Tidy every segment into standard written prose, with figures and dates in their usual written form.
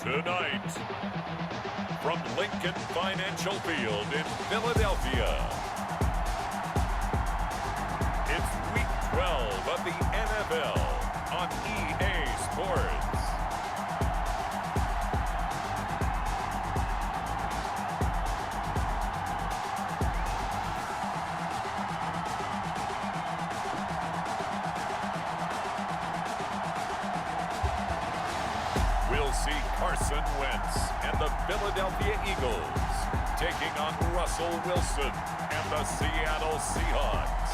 Tonight, from Lincoln Financial Field in Philadelphia, it's Week 12 of the NFL on EA Sports. We'll see Carson Wentz and the Philadelphia Eagles taking on Russell Wilson and the Seattle Seahawks.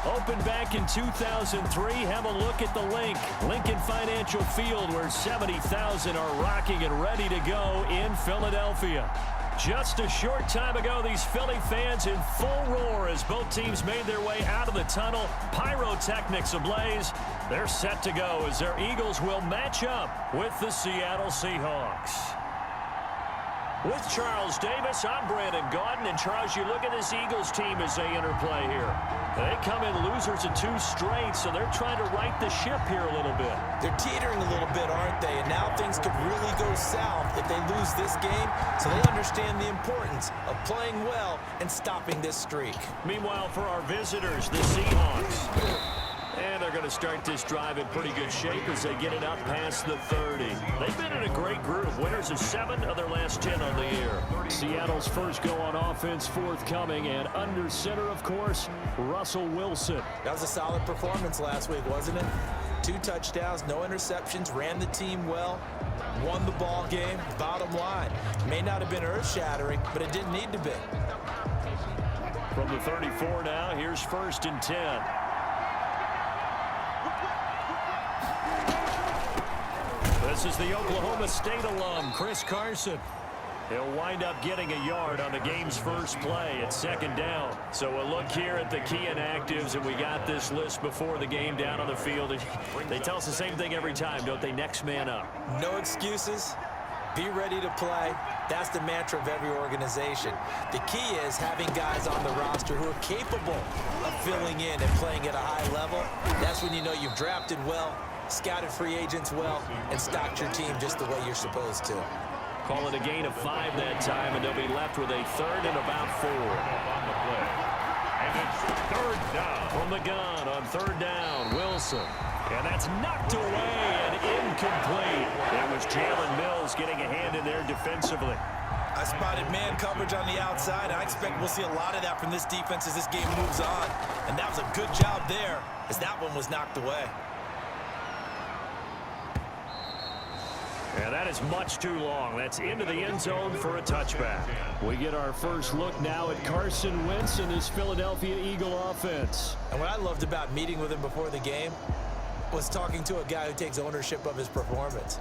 Opened back in 2003, have a look at the Lincoln Financial Field, where 70,000 are rocking and ready to go in Philadelphia. Just a short time ago, these Philly fans in full roar as both teams made their way out of the tunnel. Pyrotechnics ablaze. They're set to go as their Eagles will match up with the Seattle Seahawks. With Charles Davis, I'm Brandon Gaudin. And Charles, you look at this Eagles team as they interplay here. They come in losers of 2 straight, so they're trying to right the ship here a little bit. They're teetering a little bit, aren't they? And now things could really go south if they lose this game, so they understand the importance of playing well and stopping this streak. Meanwhile, for our visitors, the Seahawks. And they're going to start this drive in pretty good shape as they get it up past the 30. They've been in a great group. Winners of 7 of their last 10 on the year. Seattle's first go on offense forthcoming, and under center, of course, Russell Wilson. That was a solid performance last week, wasn't it? 2 touchdowns, no interceptions, ran the team well, won the ball game. Bottom line, may not have been earth-shattering, but it didn't need to be. From the 34 now, here's 1st and 10. This is the Oklahoma State alum, Chris Carson. He'll wind up getting a yard on the game's first play at 2nd down. So we'll look here at the key inactives, and we got this list before the game down on the field. They tell us the same thing every time, don't they? Next man up. No excuses. Be ready to play. That's the mantra of every organization. The key is having guys on the roster who are capable of filling in and playing at a high level. That's when you know you've drafted well, scouted free agents well, and stocked your team just the way you're supposed to. Call it a gain of 5 that time, and they'll be left with a 3rd and about 4. And it's 3rd down. From the gun on 3rd down, Wilson. And that's knocked away and incomplete. It was Jalen Mills getting a hand in there defensively. I spotted man coverage on the outside. I expect we'll see a lot of that from this defense as this game moves on. And that was a good job there as that one was knocked away. And that is much too long. That's into the end zone for a touchback. We get our first look now at Carson Wentz and his Philadelphia Eagle offense. And what I loved about meeting with him before the game was talking to a guy who takes ownership of his performance.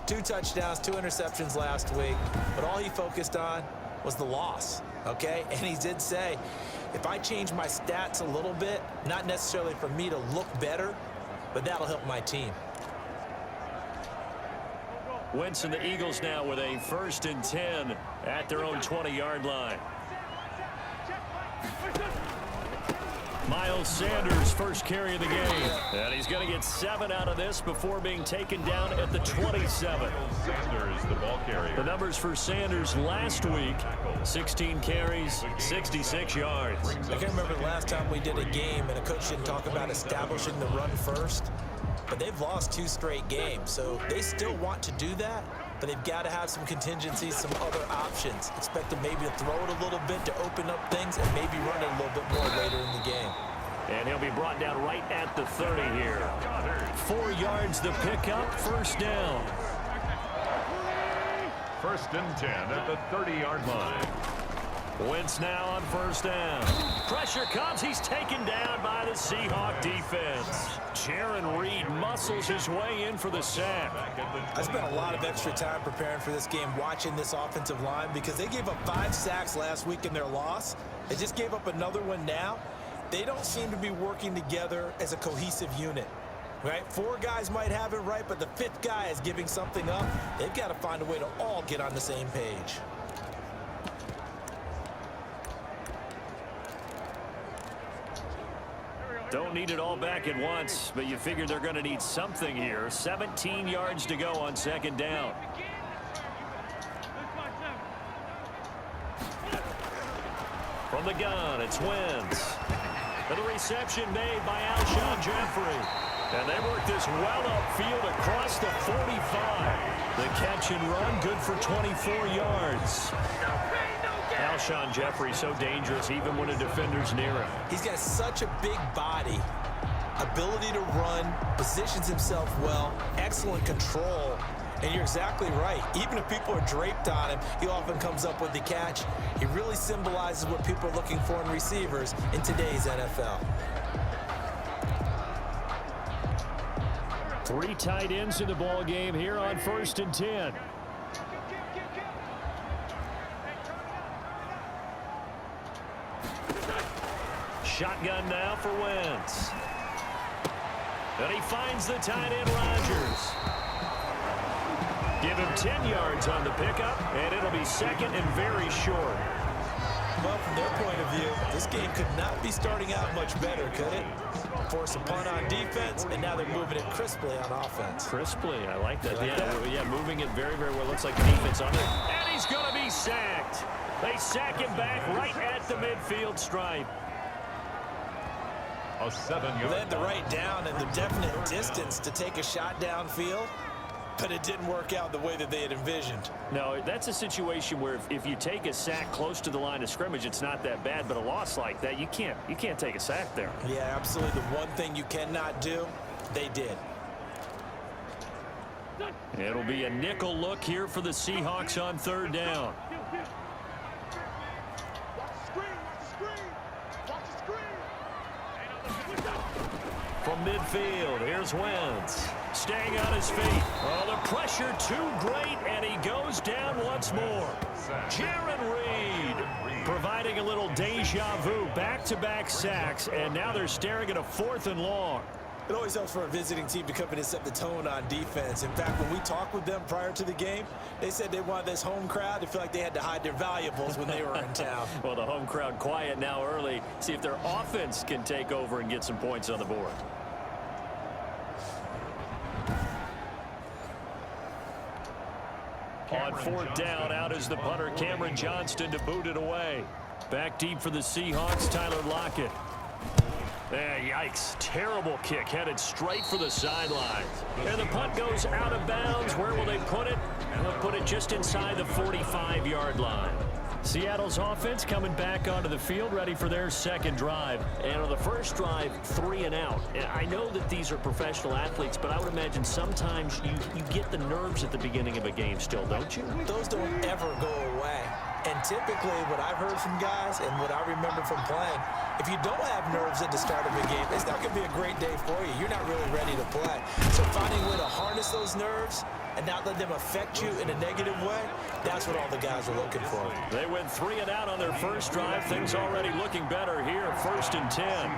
2 touchdowns, 2 interceptions last week, but all he focused on was the loss, okay? And he did say, if I change my stats a little bit, not necessarily for me to look better, but that'll help my team. Wentz and the Eagles now with a 1st and 10 at their own 20-yard line. Miles Sanders, first carry of the game. And he's going to get 7 out of this before being taken down at the 27. Sanders, the ball carrier. The numbers for Sanders last week, 16 carries, 66 yards. I can't remember the last time we did a game and a coach didn't talk about establishing the run first. But they've lost 2 straight games, so they still want to do that, but they've got to have some contingencies, some other options. Expect them maybe to throw it a little bit to open up things and maybe run it a little bit more later in the game. And he'll be brought down right at the 30 here. 4 yards the pickup, 1st down. 1st and 10 at the 30-yard line. Wentz now on 1st down. Pressure comes. He's taken down by the Seahawk defense. Jaron Reed muscles his way in for the sack. I spent a lot of extra time preparing for this game, watching this offensive line, because they gave up 5 sacks last week in their loss. They just gave up another one now. They don't seem to be working together as a cohesive unit. Right? 4 guys might have it right, but the 5th guy is giving something up. They've got to find a way to all get on the same page. Don't need it all back at once, but you figure they're going to need something here. 17 yards to go on second down. From the gun, it's Wentz. And the reception made by Alshon Jeffrey. And they work this well upfield across the 45. The catch and run, good for 24 yards. Alshon Jeffrey so dangerous even when a defender's near him. He's got such a big body, ability to run, positions himself well, excellent control. And you're exactly right. Even if people are draped on him, he often comes up with the catch. He really symbolizes what people are looking for in receivers in today's NFL. 3 tight ends in the ball game here on 1st and 10. Shotgun now for Wentz. And he finds the tight end Rodgers. Give him 10 yards on the pickup, and it'll be second and very short. Well, from their point of view, this game could not be starting out much better, could it? Force a punt on defense, and now they're moving it crisply on offense. Crisply, I like that. Like that? Yeah, moving it very, very well. Looks like the defense on it. And he's going to be sacked. They sack him back right at the midfield stripe. A 7-yard. They had the right down and the definite distance to take a shot downfield, but it didn't work out the way that they had envisioned. No, that's a situation where if you take a sack close to the line of scrimmage, it's not that bad, but a loss like that, you can't take a sack there. Yeah, absolutely. The one thing you cannot do, they did. It'll be a nickel look here for the Seahawks on 3rd down. From midfield, here's Wentz. Staying on his feet. Oh, the pressure too great, and he goes down once more. Jaron Reed providing a little deja vu. Back-to-back sacks, and now they're staring at a 4th and long. It always helps for a visiting team to come in and set the tone on defense. In fact, when we talked with them prior to the game, they said they wanted this home crowd to feel like they had to hide their valuables when they were in town. Well, the home crowd quiet now early. See if their offense can take over and get some points on the board. On 4th down, out is the punter, Cameron Johnston, to boot it away. Back deep for the Seahawks, Tyler Lockett. Yikes. Terrible kick headed straight for the sidelines. And the punt goes out of bounds. Where will they put it? They'll put it just inside the 45-yard line. Seattle's offense coming back onto the field, ready for their second drive. And on the first drive, 3 and out. And I know that these are professional athletes, but I would imagine sometimes you get the nerves at the beginning of a game still, don't you? Those don't ever go away. And typically what I've heard from guys and what I remember from playing, if you don't have nerves at the start of a game, it's not going to be a great day for you. You're not really ready to play. So finding a way to harness those nerves and not let them affect you in a negative way, that's what all the guys are looking for. They went 3 and out on their first drive. Things already looking better here. 1st and 10.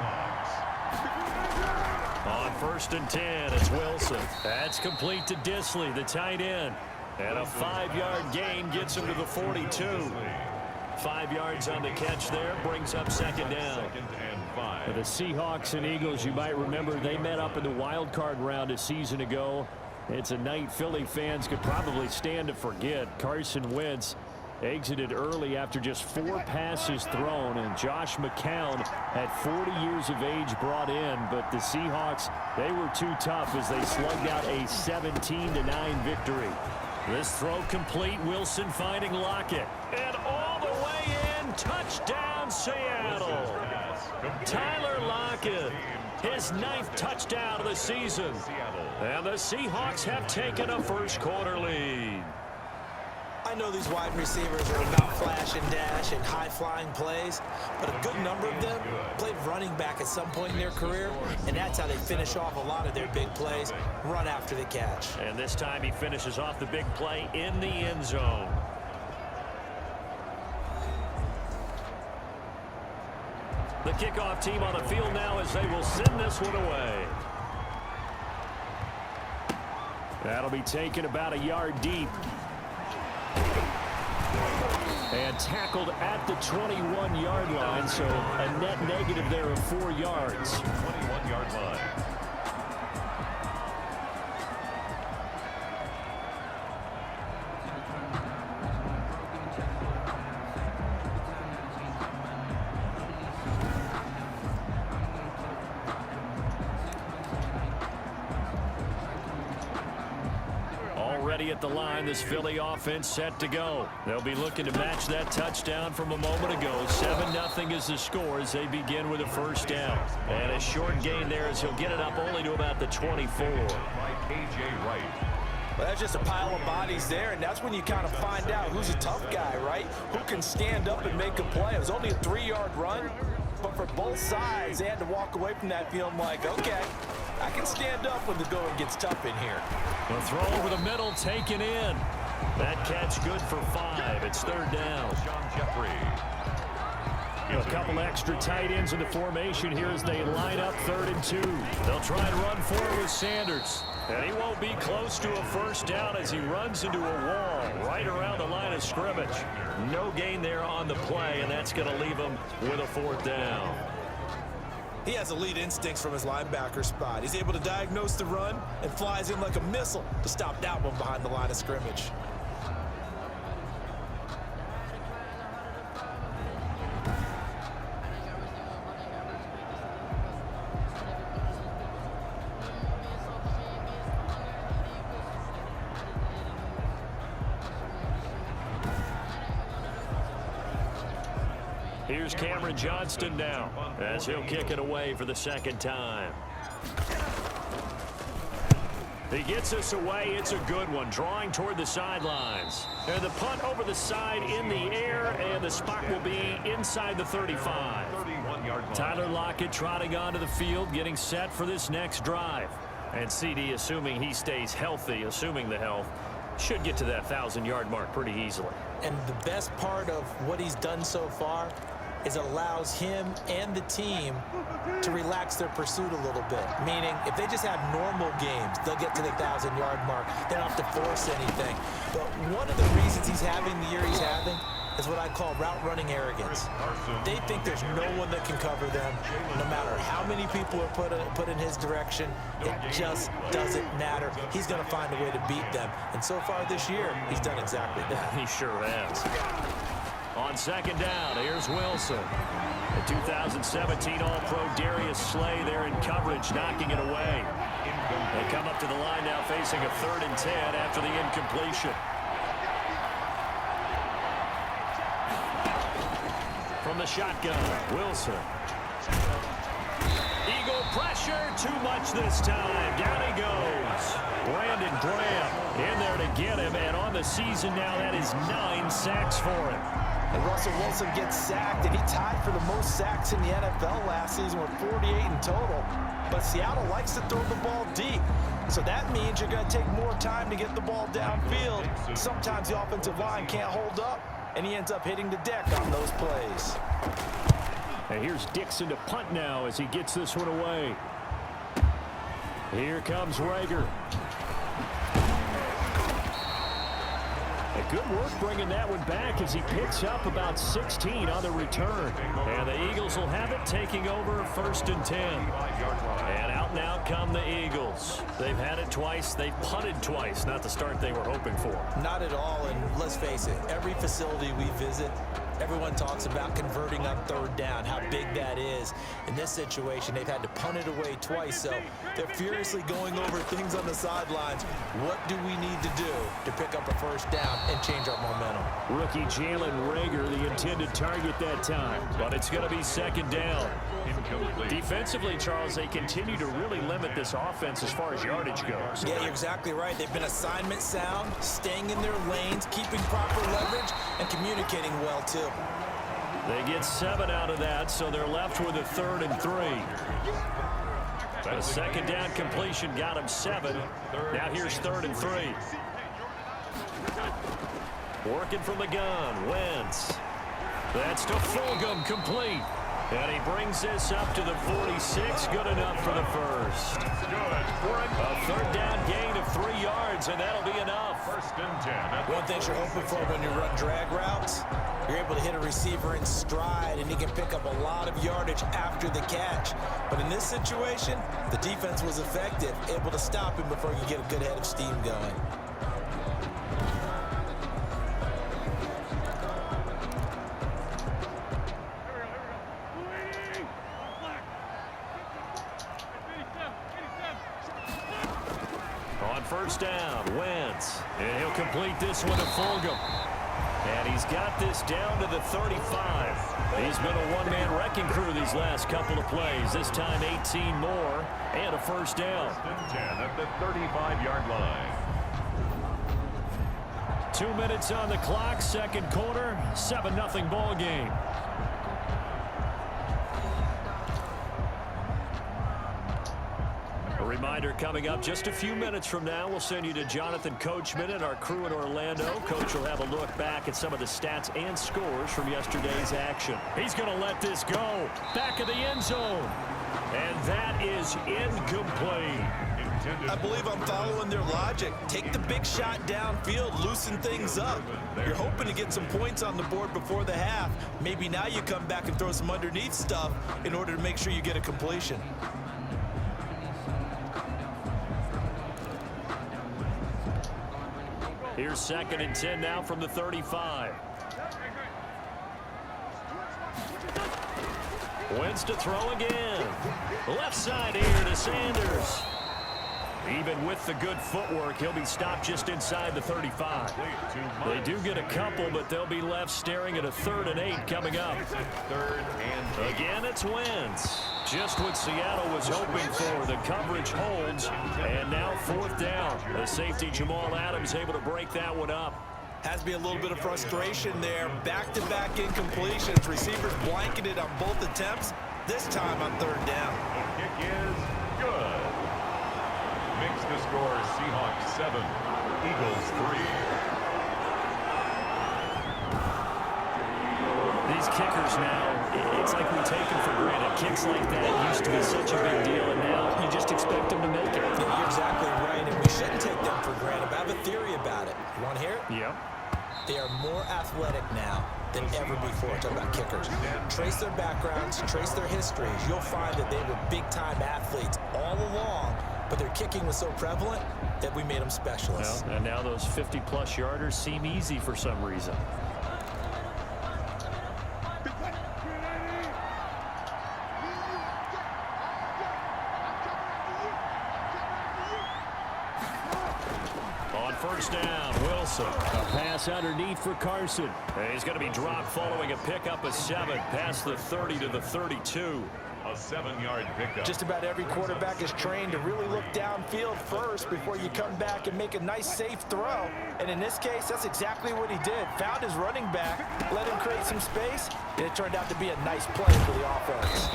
On 1st and 10, it's Wilson. That's complete to Disley, the tight end. And a 5-yard gain gets him to the 42. 5 yards on the catch there, brings up second down. For the Seahawks and Eagles, you might remember, they met up in the wild card round a season ago. It's a night Philly fans could probably stand to forget. Carson Wentz exited early after just 4 passes thrown, and Josh McCown at 40 years of age brought in, but the Seahawks, they were too tough as they slugged out a 17-9 victory. This throw complete. Wilson finding Lockett. And all the way in. Touchdown, Seattle. Tyler Lockett. His 9th touchdown of the season. And the Seahawks have taken a first-quarter lead. I know these wide receivers are about flash and dash and high-flying plays, but a good number of them played running back at some point in their career, and that's how they finish off a lot of their big plays, run after the catch. And this time he finishes off the big play in the end zone. The kickoff team on the field now as they will send this one away. That'll be taken about a yard deep. And tackled at the 21-yard line, so a net negative there of 4 yards. 21-yard line. Already at the line, this Philly offense set to go. They'll be looking to match that touchdown from a moment ago. 7-0 is the score as they begin with a first down. And a short gain there as he'll get it up only to about the 24. Right. Well, that's just a pile of bodies there, and that's when you kind of find out who's a tough guy, right? Who can stand up and make a play. It was only a 3-yard run, but for both sides, they had to walk away from that feeling like, okay, I can stand up when the going gets tough in here. The throw over the middle taken in. That catch good for 5. It's third down. A couple extra tight ends in the formation here as they line up 3rd and 2. They'll try and run forward with Sanders. And he won't be close to a first down as he runs into a wall right around the line of scrimmage. No gain there on the play, and that's going to leave him with a 4th down. He has elite instincts from his linebacker spot. He's able to diagnose the run and flies in like a missile to stop that one behind the line of scrimmage. Here's Cameron Johnston now as he'll kick it away for the 2nd time. He gets us away. It's a good one, drawing toward the sidelines. And the punt over the side in the air, and the spot will be inside the 35. Tyler Lockett trotting onto the field, getting set for this next drive. And CD, assuming he stays healthy, assuming the health, should get to that 1,000-yard mark pretty easily. And the best part of what he's done so far is it allows him and the team to relax their pursuit a little bit. Meaning, if they just have normal games, they'll get to the 1,000-yard mark. They don't have to force anything. But one of the reasons he's having the year he's having is what I call route running arrogance. They think there's no one that can cover them, no matter how many people are put in his direction. It just doesn't matter. He's going to find a way to beat them. And so far this year, he's done exactly that. He sure has. On 2nd down, here's Wilson. The 2017 All-Pro Darius Slay there in coverage, knocking it away. They come up to the line now facing a 3rd and 10 after the incompletion. From the shotgun, Wilson. Eagle pressure, too much this time. Down he goes. Brandon Graham in there to get him, and on the season now, that is 9 sacks for him. And Russell Wilson gets sacked, and he tied for the most sacks in the NFL last season with 48 in total. But Seattle likes to throw the ball deep. So that means you're going to take more time to get the ball downfield. Sometimes the offensive line can't hold up, and he ends up hitting the deck on those plays. And here's Dixon to punt now as he gets this one away. Here comes Rager. Good work bringing that one back as he picks up about 16 on the return. And the Eagles will have it, taking over 1st and 10. And out now come the Eagles. They've had it twice. They've punted twice. Not the start they were hoping for. Not at all. And let's face it, every facility we visit, everyone talks about converting on 3rd down, how big that is. In this situation, they've had to punt it away twice, so they're furiously going over things on the sidelines. What do we need to do to pick up a 1st down and change our momentum? Rookie Jalen Rager, the intended target that time, but it's going to be 2nd down. Defensively, Charles, they continue to really limit this offense as far as yardage goes. Yeah, you're exactly right. They've been assignment sound, staying in their lanes, keeping proper leverage, and communicating well, too. They get 7 out of that, so they're left with a 3rd and 3. A 2nd down completion got him 7. Now here's 3rd and 3. Working from the gun, Wentz. That's to Fulgham, complete. And he brings this up to the 46, good enough for the first. A 3rd down gain of 3 yards, and that'll be enough. and 10. One thing you're hoping for when you run drag routes, you're able to hit a receiver in stride, and he can pick up a lot of yardage after the catch. But in this situation, the defense was effective, able to stop him before he could get a good head of steam going. On first down, Wentz. And he'll complete this one to Fulgham. And he's got this down to the 35. He's been a one-man wrecking crew these last couple of plays. This time 18 more and a first down. First and 10 at the 35-yard line. 2 minutes on the clock, second quarter, 7-0 ball game. A reminder coming up just a few minutes from now, we'll send you to Jonathan Coachman and our crew in Orlando. Coach will have a look back at some of the stats and scores from yesterday's action. He's going to let this go. Back of the end zone. And that is incomplete. I believe I'm following their logic. Take the big shot downfield, loosen things up. You're hoping to get some points on the board before the half. Maybe now you come back and throw some underneath stuff in order to make sure you get a completion. Here's 2nd and 10 now from the 35. Wentz to throw again. Left side here to Sanders. Even with the good footwork, he'll be stopped just inside the 35. They do get a couple, but they'll be left staring at a 3rd and 8 coming up. Again, it's Wentz. Just what Seattle was hoping for. The coverage holds, and now 4th down. The safety Jamal Adams able to break that one up. Has to be a little bit of frustration there. Back-to-back incompletions. Receivers blanketed on both attempts. This time on 3rd down. The kick is good. Makes the score Seahawks 7, Eagles 3. These kickers now, it's like we take them for granted. Kicks like that used to be such a big deal, and now you just expect them to make it. Yeah, you're exactly right, and we shouldn't take them for granted. I have a theory about it. You want to hear it? Yep. They are more athletic now than ever before. Talking about kickers. Trace their backgrounds, trace their histories. You'll find that they were big-time athletes all along, but their kicking was so prevalent that we made them specialists. Well, and now those 50-plus yarders seem easy for some reason. On first down, Wilson. A pass underneath for Carson. And he's going to be dropped following a pickup of 7 past the 30 to the 32. A 7-yard pickup. Just about every quarterback is trained to really look downfield first before you come back and make a nice, safe throw. And in this case, that's exactly what he did. Found his running back, let him create some space, and it turned out to be a nice play for the offense.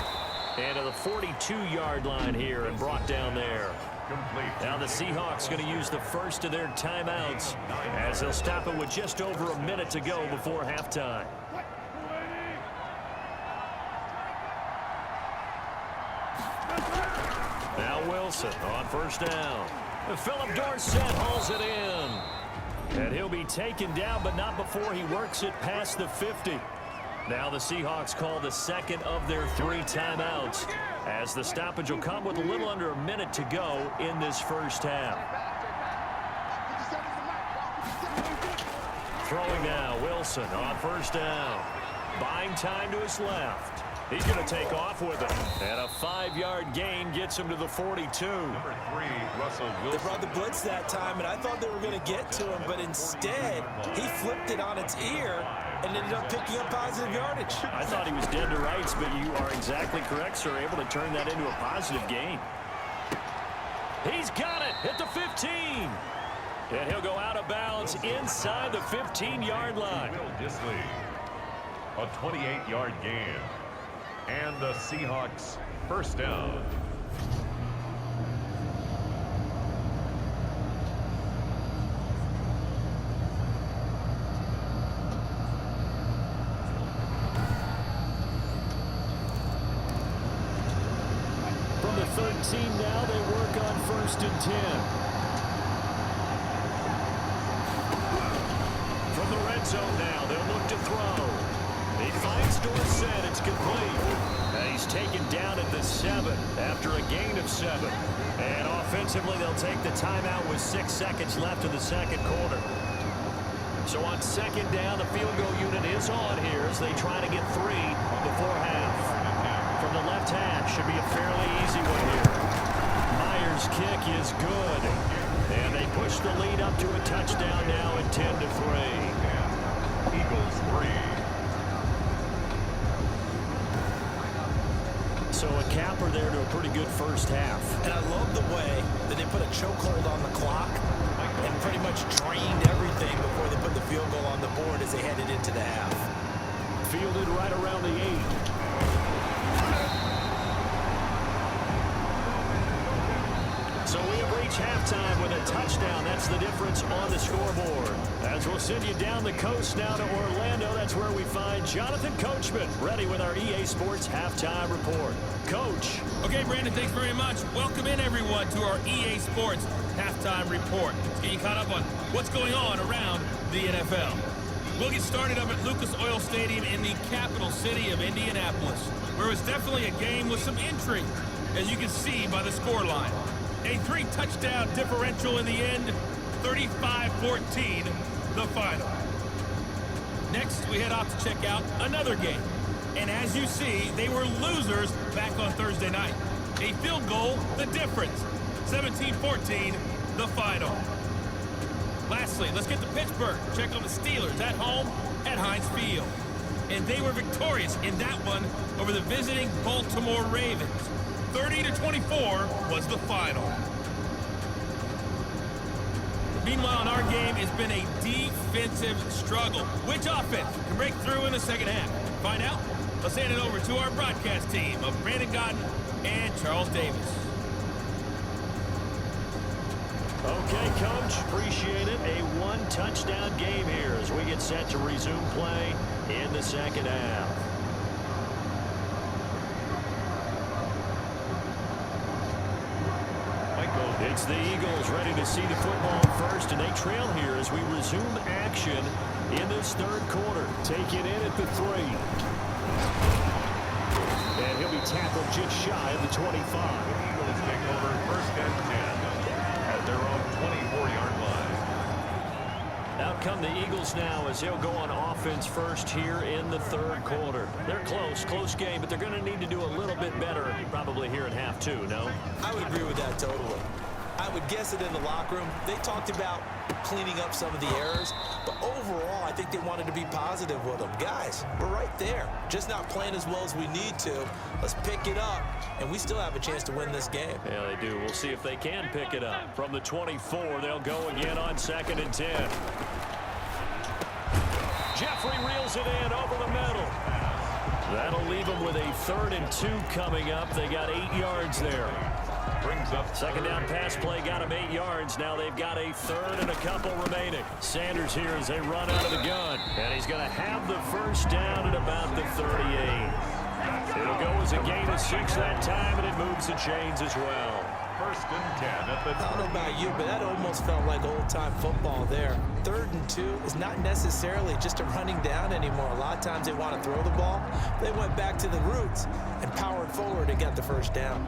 And to the 42-yard line here and brought down there. Complete. Now the Seahawks going to use the first of their timeouts as they'll stop it with just over a minute to go before halftime. Now Wilson on first down. Philip Dorsett hauls it in. And he'll be taken down, but not before he works it past the 50. Now the Seahawks call the second of their 3 timeouts, as the stoppage will come with a little under a minute to go in this first half. Throwing now, Wilson on first down. Buying time to his left. He's going to take off with it. And a 5-yard gain gets him to the 42. Number 3, Russell Wilson. They brought the blitz that time, and I thought they were going to get to him, but instead, he flipped it on its ear and ended up picking up positive yardage. I thought he was dead to rights, but you are exactly correct, sir. Able to turn that into a positive gain. He's got it at the 15. And he'll go out of bounds inside the 15-yard line. Will Disley. A 28-yard gain. And the Seahawks first down. From the 13 now, they work on 1st and 10. red zone now. They'll look to throw. He finds Dorsett. It's complete. He's taken down at the 7 after a gain of 7. And offensively, they'll take the timeout with 6 seconds left in the second quarter. So on second down, the field goal unit is on here as they try to get 3 before half. From the left hash, should be a fairly easy one here. Myers' kick is good. And they push the lead up to a touchdown now at 10-3. Eagles 3. So a capper there to a pretty good first half. And I love the way that they put a chokehold on the clock and pretty much drained everything before they put the field goal on the board as they headed into the half. Fielded right around the 8. So we have reached halftime with a touchdown. That's the difference on the scoreboard. As we'll send you down the coast now to Orlando, that's where we find Jonathan Coachman, ready with our EA Sports halftime report. Coach. Okay, Brandon, thanks very much. Welcome in, everyone, to our EA Sports halftime report. Let's get you caught up on what's going on around the NFL. We'll get started up at Lucas Oil Stadium in the capital city of Indianapolis, where it was definitely a game with some intrigue, as you can see by the scoreline. A 3-touchdown differential in the end, 35-14, the final. Next, we head off to check out another game. And as you see, they were losers back on Thursday night. A field goal, the difference, 17-14, the final. Lastly, let's get to Pittsburgh. Check on the Steelers at home at Heinz Field. And they were victorious in that one over the visiting Baltimore Ravens. 30-24 was the final. Meanwhile, in our game, it's been a defensive struggle. Which offense can break through in the second half? Find out? Let's hand it over to our broadcast team of Brandon Godden and Charles Davis. Okay, Coach, appreciate it. A 1-touchdown game here as we get set to resume play in the second half. It's the Eagles ready to see the football first, and they trail here as we resume action in this third quarter. Take it in at the 3. And he'll be tackled just shy of the 25. The Eagles take over first and 10 at their own 24-yard line. Out come the Eagles now as they'll go on offense first here in the third quarter. They're close game, but they're going to need to do a little bit better probably here in half 2, no? I would agree with that totally. I would guess it in the locker room. They talked about cleaning up some of the errors, but overall, I think they wanted to be positive with them. Guys, we're right there. Just not playing as well as we need to. Let's pick it up, and we still have a chance to win this game. Yeah, they do. We'll see if they can pick it up. From the 24, they'll go again on 2nd and 10. Jeffrey reels it in over the middle. That'll leave them with a 3rd and 2 coming up. They got 8 yards there. Brings up second down pass play, got him 8 yards. Now they've got a 3rd and a couple remaining. Sanders here as they run out of the gun. And he's going to have the first down at about the 38. It'll go as a gain of 6 that time, and it moves the chains as well. First and 10 at the 20. I don't know about you, but that almost felt like old-time football there. 3rd and 2 is not necessarily just a running down anymore. A lot of times they want to throw the ball. They went back to the roots and powered forward and got the first down.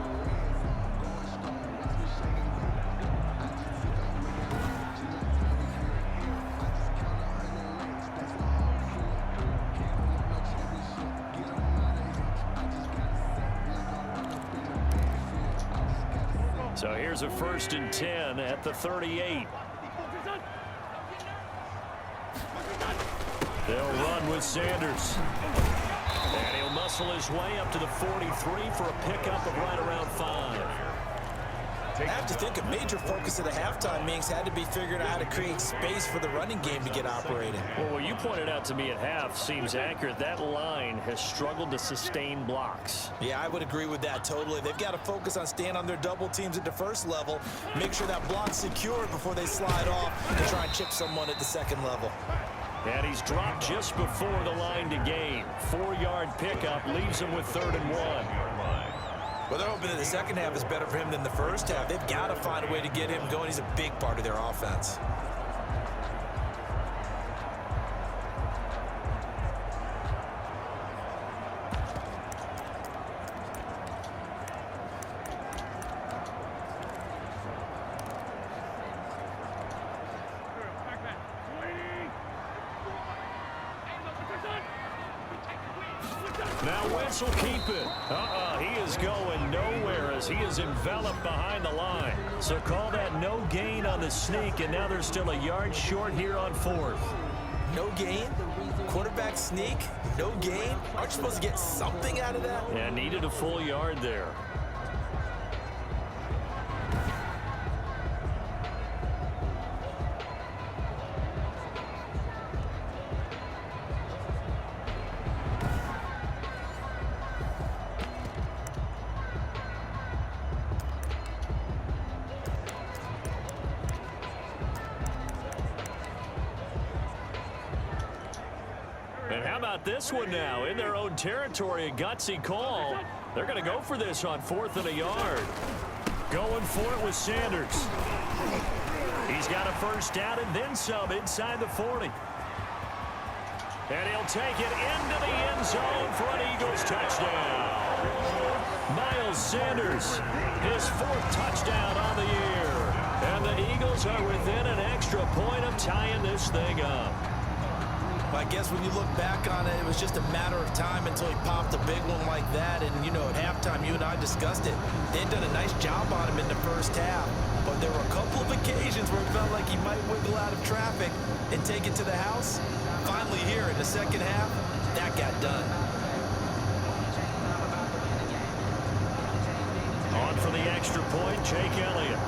So here's a 1st and 10 at the 38. They'll run with Sanders. And he'll muscle his way up to the 43 for a pickup of right around 5. I have to think a major focus of the halftime meetings had to be figuring out how to create space for the running game to get operating. Well, what you pointed out to me at half seems accurate. That line has struggled to sustain blocks. Yeah, I would agree with that totally. They've got to focus on staying on their double teams at the first level, make sure that block's secured before they slide off and try and chip someone at the second level. And he's dropped just before the line to gain. 4-yard pickup leaves him with 3rd and 1. Well, they're hoping that the second half is better for him than the first half. They've got to find a way to get him going. He's a big part of their offense. whistle, keep it. He is going nowhere as he is enveloped behind the line. So call that no gain on the sneak, and now they're still a yard short here on 4th. No gain? Quarterback sneak? No gain? Aren't you supposed to get something out of that? Yeah, needed a full yard there. And how about this one now? In their own territory, a gutsy call. They're going to go for this on 4th and a yard. Going for it with Sanders. He's got a first down and then some inside the 40. And he'll take it into the end zone for an Eagles touchdown. Miles Sanders, his 4th touchdown on the year. And the Eagles are within an extra point of tying this thing up. I guess when you look back on it, it was just a matter of time until he popped a big one like that. And, you know, at halftime, you and I discussed it. They'd done a nice job on him in the first half. But there were a couple of occasions where it felt like he might wiggle out of traffic and take it to the house. Finally here in the second half, that got done. On for the extra point, Jake Elliott.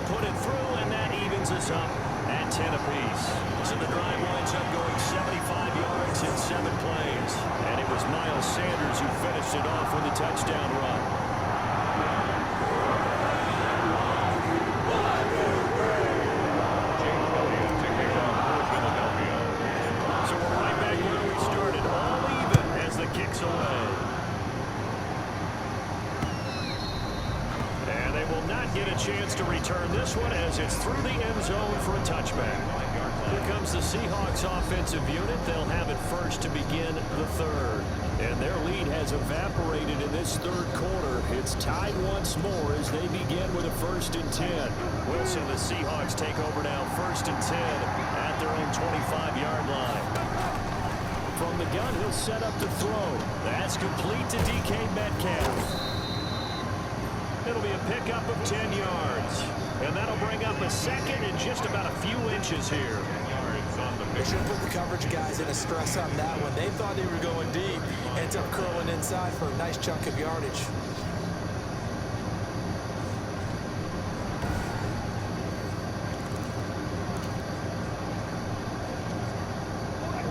Put it through, and that evens us up at 10 apiece. So the drive winds up going 75 yards in 7 plays. And it was Miles Sanders who finished it off with a touchdown run. So we're right back where we started, all even as the kick's away. Get a chance to return this one as it's through the end zone for a touchback. Here comes the Seahawks offensive unit. They'll have it first to begin the 3rd. And their lead has evaporated in this 3rd quarter. It's tied once more as they begin with a 1st and 10. Wilson, the Seahawks take over now 1st and 10 at their own 25-yard line. From the gun, he'll set up to throw. That's complete to DK Metcalf. It'll be a pickup of 10 yards. And that'll bring up a 2nd and just about a few inches here. They should put the coverage guys in a stress on that one. They thought they were going deep. Ends up curling inside for a nice chunk of yardage.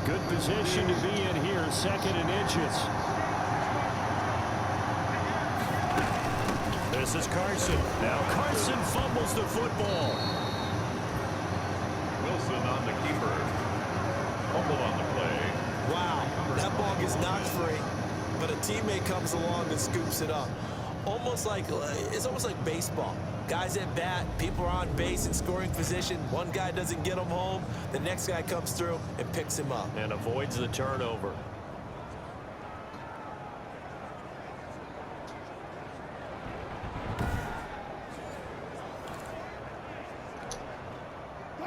Good position to be in here, 2nd and inches. This is Carson. Now Carson fumbles the football. Wilson on the keeper. Fumble on the play. Wow, that ball gets knocked free, but a teammate comes along and scoops it up. It's almost like baseball. Guys at bat, people are on base in scoring position. One guy doesn't get him home. The next guy comes through and picks him up. And avoids the turnover.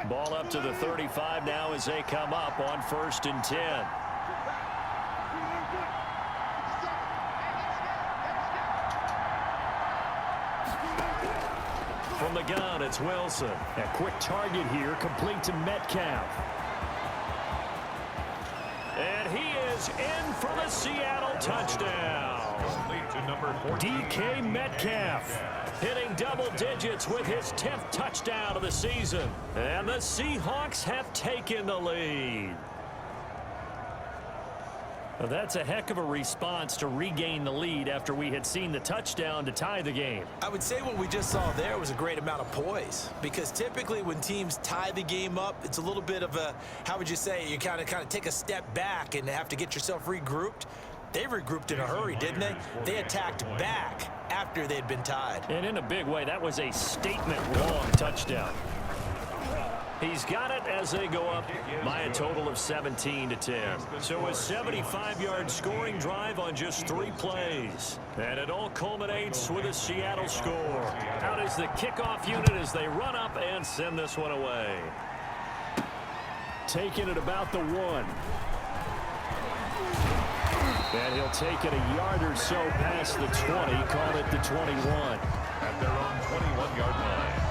Ball up to the 35 now as they come up on 1st and 10. From the gun, it's Wilson. A quick target here, complete to Metcalf. And he is in for the Seattle touchdown. DK Metcalf hitting double digits with his 10th touchdown of the season. And the Seahawks have taken the lead. Well, that's a heck of a response to regain the lead after we had seen the touchdown to tie the game. I would say what we just saw there was a great amount of poise, because typically when teams tie the game up, it's a little bit of a, how would you say, you kind of take a step back and have to get yourself regrouped. They regrouped in a hurry, didn't they? They attacked back after they'd been tied. And in a big way, that was a statement long touchdown. He's got it as they go up by a total of 17-10. So a 75-yard scoring drive on just 3 plays. And it all culminates with a Seattle score. Out is the kickoff unit as they run up and send this one away. taken at about the 1. And he'll take it a yard or so past the 20, call it the 21. At their own 21-yard line.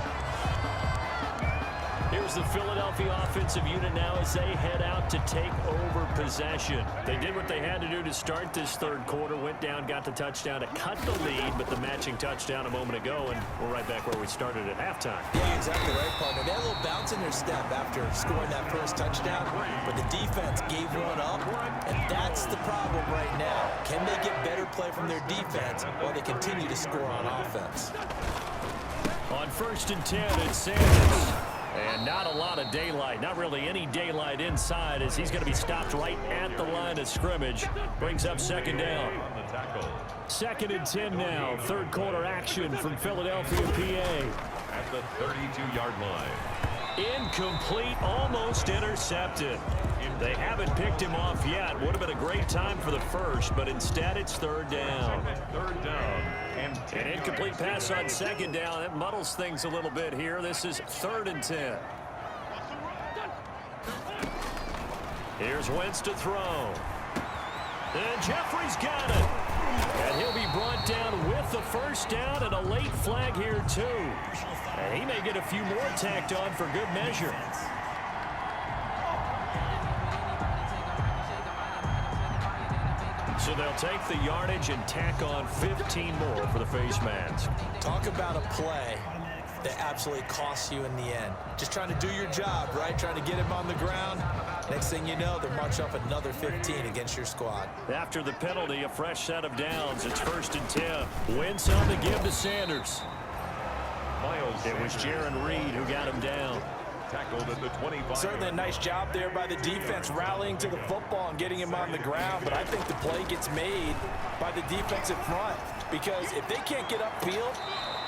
Here's the Philadelphia offensive unit now as they head out to take over possession. They did what they had to do to start this third quarter, went down, got the touchdown to cut the lead, but the matching touchdown a moment ago, and we're right back where we started at halftime. Yeah, exactly right, partner. They had a little bounce in their step after scoring that first touchdown, but the defense gave one up, and that's the problem right now. Can they get better play from their defense while they continue to score on offense? On 1st and 10, it's Sanders. And not a lot of daylight, not really any daylight inside as he's going to be stopped right at the line of scrimmage. Brings up 2nd down. 2nd and 10 now. Third quarter action from Philadelphia, PA. At the 32-yard line. Incomplete, almost intercepted. They haven't picked him off yet. Would have been a great time for the first, but instead it's 3rd down. 3rd down. An incomplete pass on 2nd down. That muddles things a little bit here. This is 3rd and 10. Here's Wentz to throw. And Jeffrey's got it. And he'll be brought down with the first down and a late flag here too. And he may get a few more tacked on for good measure. So they'll take the yardage and tack on 15 more for the face mask. Talk about a play that absolutely costs you in the end. Just trying to do your job, right? Trying to get him on the ground. Next thing you know, they're marching up another 15 against your squad. After the penalty, a fresh set of downs. It's 1st and 10. Wentz on the give to Sanders. It was Jaron Reed who got him down. Tackled at the 25. Certainly a nice job there by the defense rallying to the football and getting him on the ground, but I think the play gets made by the defensive front because if they can't get upfield,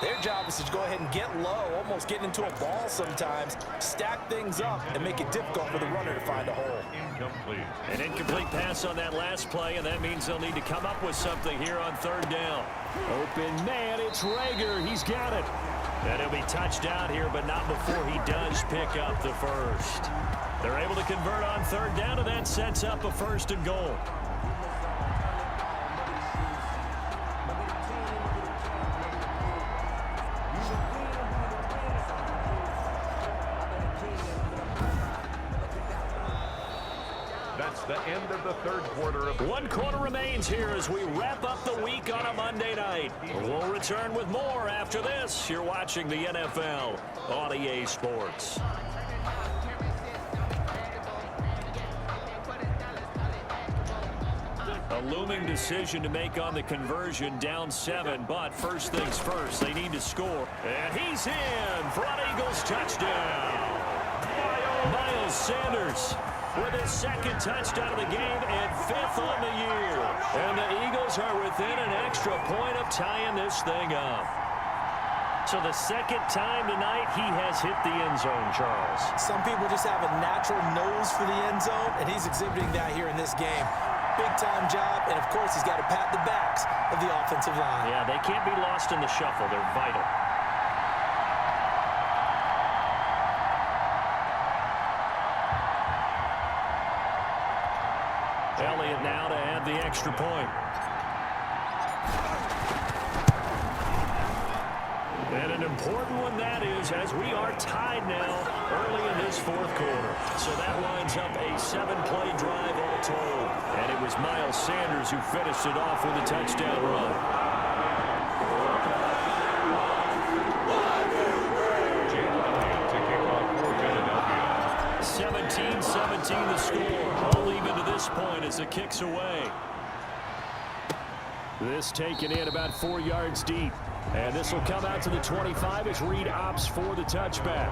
their job is to go ahead and get low, almost get into a ball sometimes, stack things up, and make it difficult for the runner to find a hole. Incomplete. An incomplete pass on that last play, and that means they'll need to come up with something here on 3rd down. Open man, it's Rager. He's got it. And he'll be touched out here, but not before he does pick up the first. They're able to convert on 3rd down, and that sets up a 1st and goal. That's the end of the 3rd quarter. One quarter remains here as we wrap up the week on a Monday night. We'll return with more after this. You're watching the NFL on EA Sports. A looming decision to make on the conversion, down 7, but first things first, they need to score. And he's in for an Eagles touchdown. Miles Sanders with his 2nd touchdown of the game and 5th on the year. And the Eagles are within an extra point of tying this thing up. So the 2nd time tonight he has hit the end zone, Charles. Some people just have a natural nose for the end zone, and he's exhibiting that here in this game. Big-time job, and of course he's got to pat the backs of the offensive line. Yeah, they can't be lost in the shuffle. They're vital. Elliott now to add the extra point. And an important one that is, as we are tied now early in this 4th quarter. So that lines up a 7-play drive all told. And it was Miles Sanders who finished it off with a touchdown run. 17-17 the score. All even to this point as the kick's away. This taken in about 4 yards deep. And this will come out to the 25 as Reed opts for the touchback.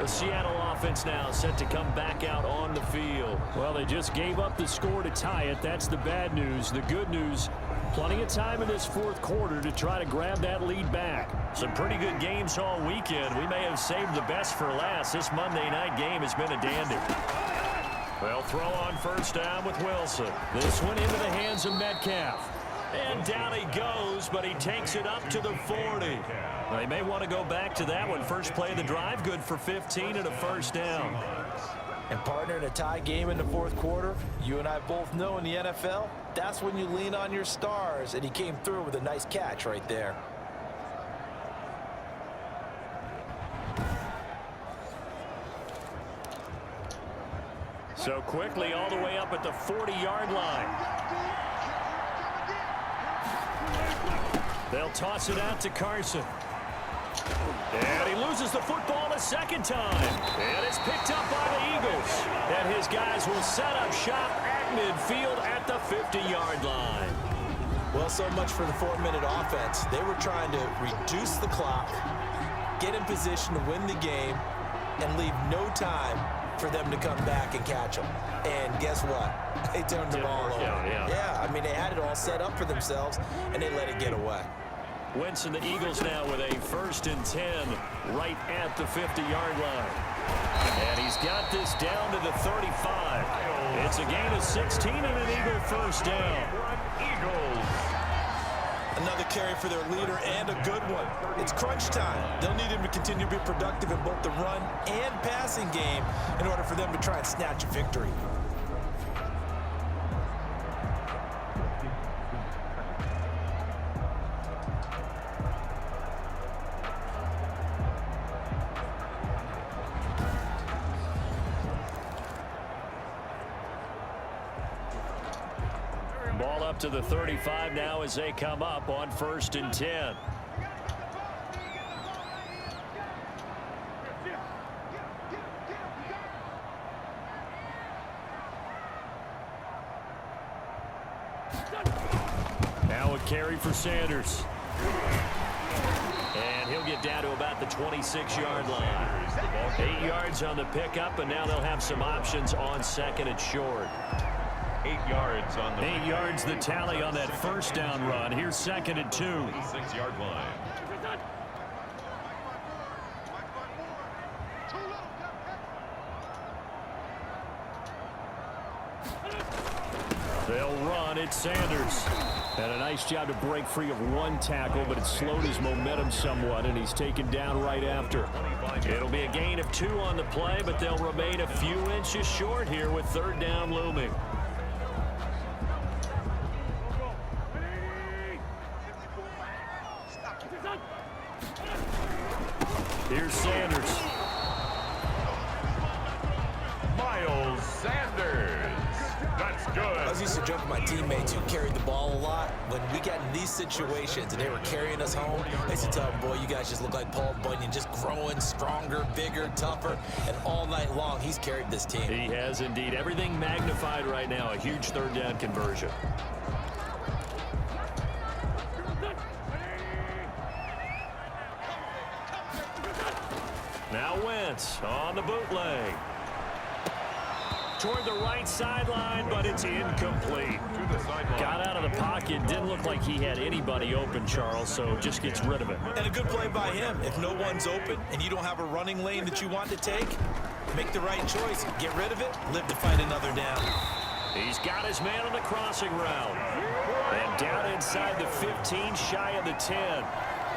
The Seattle offense now set to come back out on the field. Well, they just gave up the score to tie it. That's the bad news. The good news, plenty of time in this 4th quarter to try to grab that lead back. Some pretty good games all weekend. We may have saved the best for last. This Monday night game has been a dandy. Well, throw on 1st down with Wilson. This one into the hands of Metcalf. And down he goes, but he takes it up to the 40. They may want to go back to that one. First play of the drive, good for 15 and a 1st down. And partner, in a tie game in the fourth quarter, you and I both know in the NFL, that's when you lean on your stars, and he came through with a nice catch right there. So quickly all the way up at the 40-yard line. They'll toss it out to Carson. And he loses the football a second time. And it's picked up by the Eagles. And his guys will set up shop at midfield at the 50-yard line. Well, so much for the 4-minute offense. They were trying to reduce the clock, get in position to win the game, and leave no time for them to come back and catch them. And guess what? They turned the ball over. Yeah, I mean, they had it all set up for themselves, and they let it get away. Wentz and the Eagles now with a 1st and 10 right at the 50-yard line. And he's got this down to the 35. It's a gain of 16 and an Eagle first down. Eagles. Another carry for their leader and a good one. It's crunch time. They'll need him to continue to be productive in both the run and passing game in order for them to try and snatch a victory. Ball up to the 35 now as they come up on 1st and 10. Now a carry for Sanders. And he'll get down to about the 26-yard line. 8 yards on the pickup, and now they'll have some options on 2nd and short. 8 yards on the 8 yards the tally on that first down run. Here's 2nd and 2. 6-yard line. They'll run. It's Sanders. And a nice job to break free of one tackle, but it slowed his momentum somewhat, and he's taken down right after. It'll be a gain of 2 on the play, but they'll remain a few inches short here with 3rd down looming. Here's Sanders. Miles Sanders. That's good. I was used to joke with my teammates who carried the ball a lot. When we got in these situations and they were carrying us home, I used to tell them, boy, you guys just look like Paul Bunyan, just growing stronger, bigger, tougher. And all night long, he's carried this team. He has indeed. Everything magnified right now. A huge 3rd down conversion. Now Wentz on the bootleg. Toward the right sideline, but it's incomplete. Got out of the pocket. Didn't look like he had anybody open, Charles, so just gets rid of it. And a good play by him. If no one's open and you don't have a running lane that you want to take, make the right choice. Get rid of it. Live to fight another down. He's got his man on the crossing route. And down inside the 15, shy of the 10.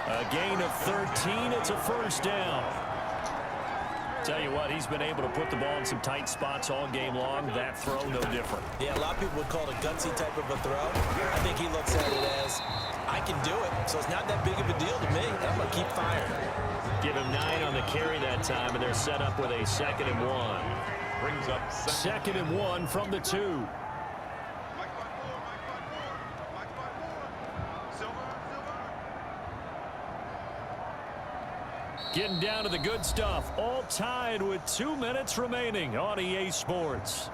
A gain of 13. It's a 1st down. Tell you what, he's been able to put the ball in some tight spots all game long. That throw, no different. Yeah, a lot of people would call it a gutsy type of a throw. I think he looks at it as, I can do it, so it's not that big of a deal to me. I'm going to keep firing. Give him 9 on the carry that time, and they're set up with a 2nd and 1. Brings up 2nd and 1 from the 2. Getting down to the good stuff. All tied with 2 minutes remaining on EA Sports.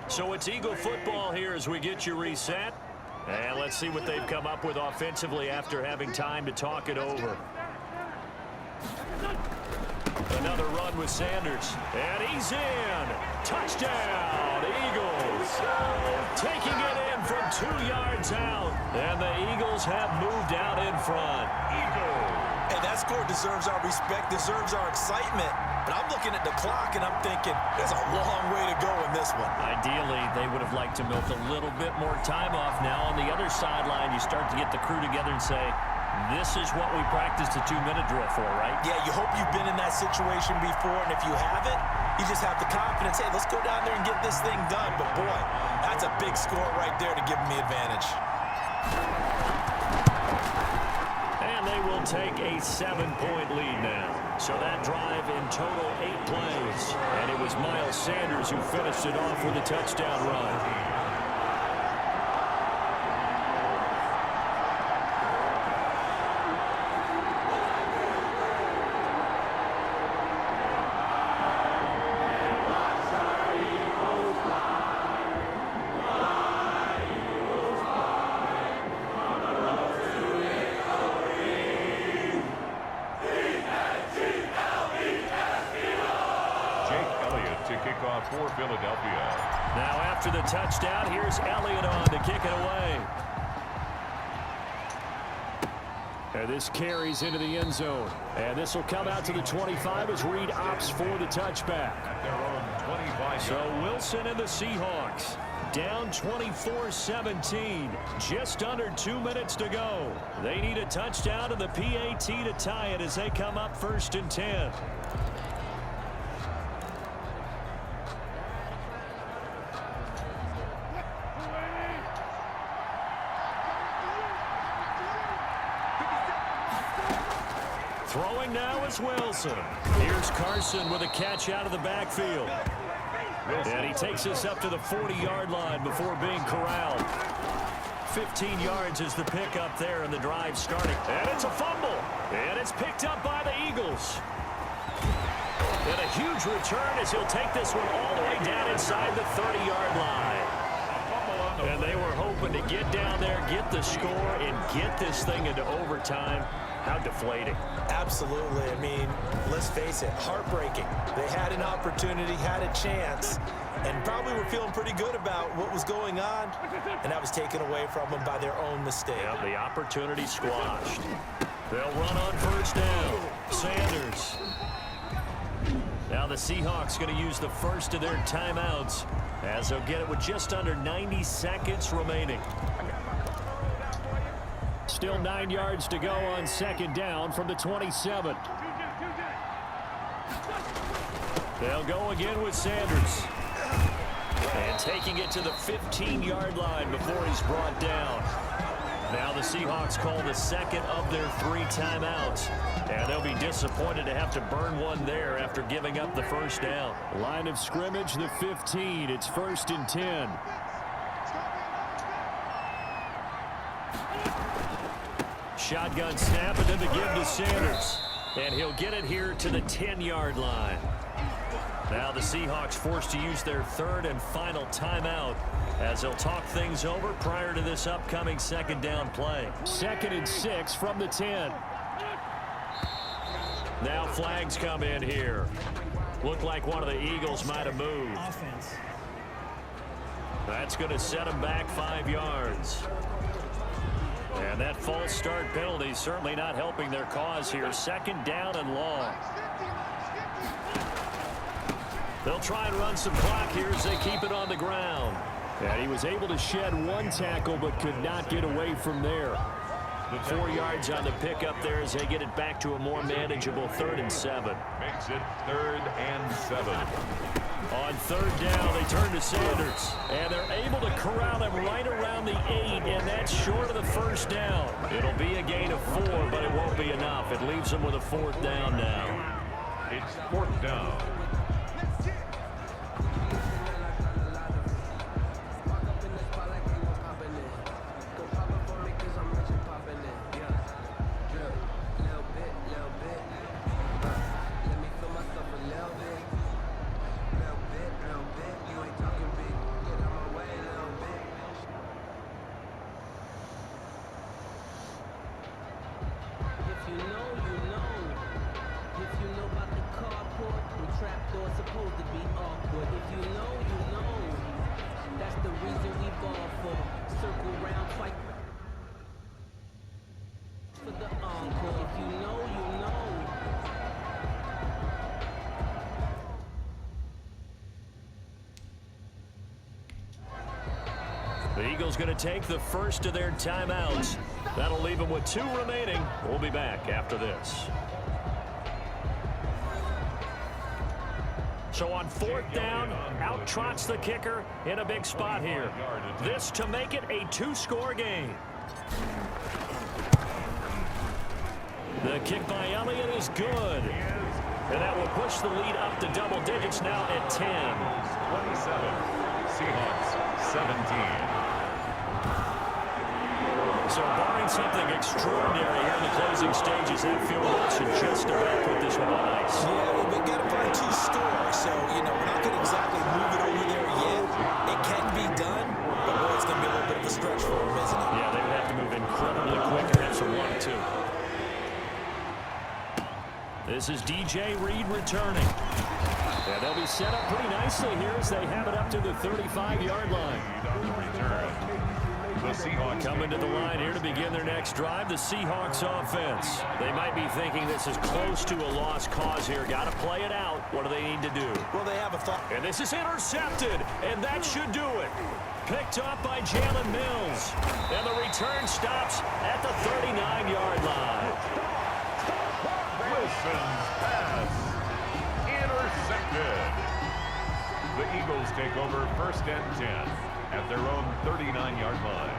So it's Eagle football here as we get you reset. And let's see what they've come up with offensively after having time to talk it over. Another run with Sanders. And he's in. Touchdown, Eagles. Taking it in from 2 yards out. And the Eagles have moved out in front. Hey, that score deserves our respect, deserves our excitement. But I'm looking at the clock, and I'm thinking, there's a long way to go in this one. Ideally, they would have liked to milk a little bit more time off. Now on the other sideline, you start to get the crew together and say, This is what we practiced a 2-minute drill for, right? Yeah, you hope you've been in that situation before, and if you haven't, you just have the confidence, hey, let's go down there and get this thing done. But, boy, that's a big score right there to give them the advantage. And they will take a 7-point lead now. So that drive in total 8 plays. And it was Miles Sanders who finished it off with a touchdown run. For Philadelphia. Now after the touchdown, here's Elliott on to kick it away. And this carries into the end zone. And this will come out to the 25 as Reed opts for the touchback. At their own 25. So Wilson and the Seahawks down 24-17. Just under 2 minutes to go. They need a touchdown and the PAT to tie it as they come up 1st and 10. Throwing now is Wilson. Here's Carson with a catch out of the backfield. And he takes us up to the 40-yard line before being corralled. 15 yards is the pickup there, and the drive starting. And it's a fumble. And it's picked up by the Eagles. And a huge return as he'll take this one all the way down inside the 30-yard line. And they were hoping to get down there, get the score, and get this thing into overtime. How deflating. Absolutely. I mean, let's face it, heartbreaking. They had an opportunity, had a chance, and probably were feeling pretty good about what was going on, and that was taken away from them by their own mistake. Yeah, the opportunity squashed. They'll run on 1st down. Sanders. Now the Seahawks going to use the first of their timeouts as they'll get it with just under 90 seconds remaining. Still 9 yards to go on 2nd down from the 27. They'll go again with Sanders. And taking it to the 15-yard line before he's brought down. Now the Seahawks call the 2nd of their 3 timeouts. And they'll be disappointed to have to burn one there after giving up the 1st down. Line of scrimmage, the 15. It's 1st and 10. Shotgun snap and then the give to Sanders. And he'll get it here to the 10-yard line. Now the Seahawks forced to use their 3rd and final timeout as they'll talk things over prior to this upcoming 2nd down play. 2nd and 6 from the 10. Now flags come in here. Looked like one of the Eagles might have moved. That's going to set them back 5 yards. And that false start penalty certainly not helping their cause here. 2nd down and long. They'll try and run some clock here as they keep it on the ground. And he was able to shed 1 tackle but could not get away from there. 4 yards on the pickup there as they get it back to a more manageable 3rd and 7. Makes it 3rd and 7. On 3rd down, they turn to Sanders. And they're able to corral him right around the 8, and that's short of the 1st down. It'll be a gain of 4, but it won't be enough. It leaves them with a 4th down now. It's 4th down. Eagles going to take the first of their timeouts. That'll leave them with 2 remaining. We'll be back after this. So on 4th down, out trots the kicker in a big spot here. This to make it a 2-score game. The kick by Elliott is good. And that will push the lead up to double digits now at 10. 27, Seahawks 17. So barring something extraordinary here in the closing stages, that field goal should just about put this one on ice. Yeah, we've got to find 2 scores, so, we're not going to exactly move it over there yet. It can be done, but boy, it's going to be a little bit of a stretch for them, isn't it? Yeah, they would have to move incredibly quick and have some 1-2. This is DJ Reed returning. And they'll be set up pretty nicely here as they have it up to the 35-yard line. On the return, the Seahawks coming to the line here to begin their next drive, the Seahawks offense. They might be thinking this is close to a lost cause here. Got to play it out. What do they need to do? Well, they have a thought. And this is intercepted, and that should do it. Picked up by Jalen Mills. And the return stops at the 39-yard line. Wilson's pass intercepted. The Eagles take over 1st and 10 at their own 39-yard line.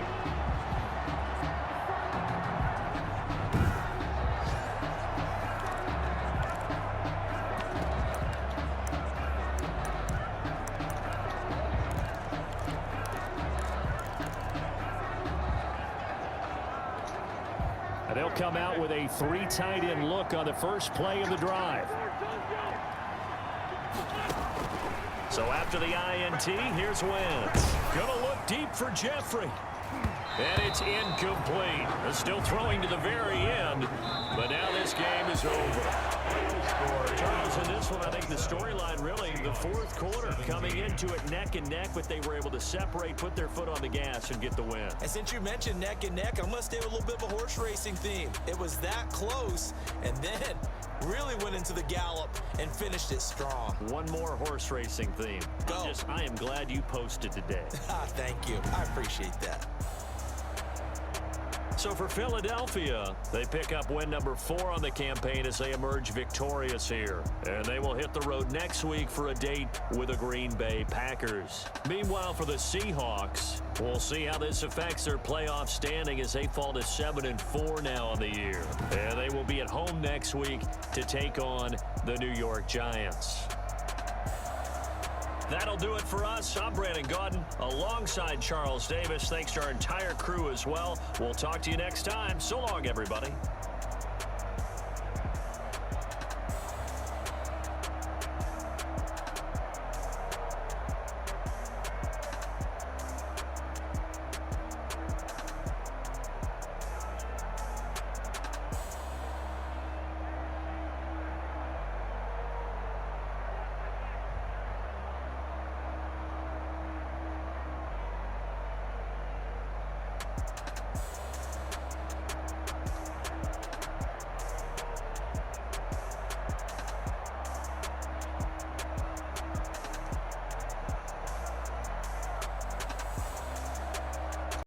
And they'll come out with a 3 tight end look on the first play of the drive. So after the INT, here's Wentz. Gonna look deep for Jeffrey. And it's incomplete. They're still throwing to the very end, but now this game is over. Charles, in this one, I think the storyline really, the 4th quarter, coming into it neck and neck, but they were able to separate, put their foot on the gas, and get the win. And since you mentioned neck and neck, I'm going to stay with a little bit of a horse racing theme. It was that close, and then really went into the gallop and finished it strong. One more horse racing theme. Go. I am glad you posted today. Thank you. I appreciate that. So for Philadelphia, they pick up win number 4 on the campaign as they emerge victorious here. And they will hit the road next week for a date with the Green Bay Packers. Meanwhile, for the Seahawks, we'll see how this affects their playoff standing as they fall to 7-4 now on the year. And they will be at home next week to take on the New York Giants. That'll do it for us. I'm Brandon Gaudin alongside Charles Davis. Thanks to our entire crew as well. We'll talk to you next time. So long, everybody.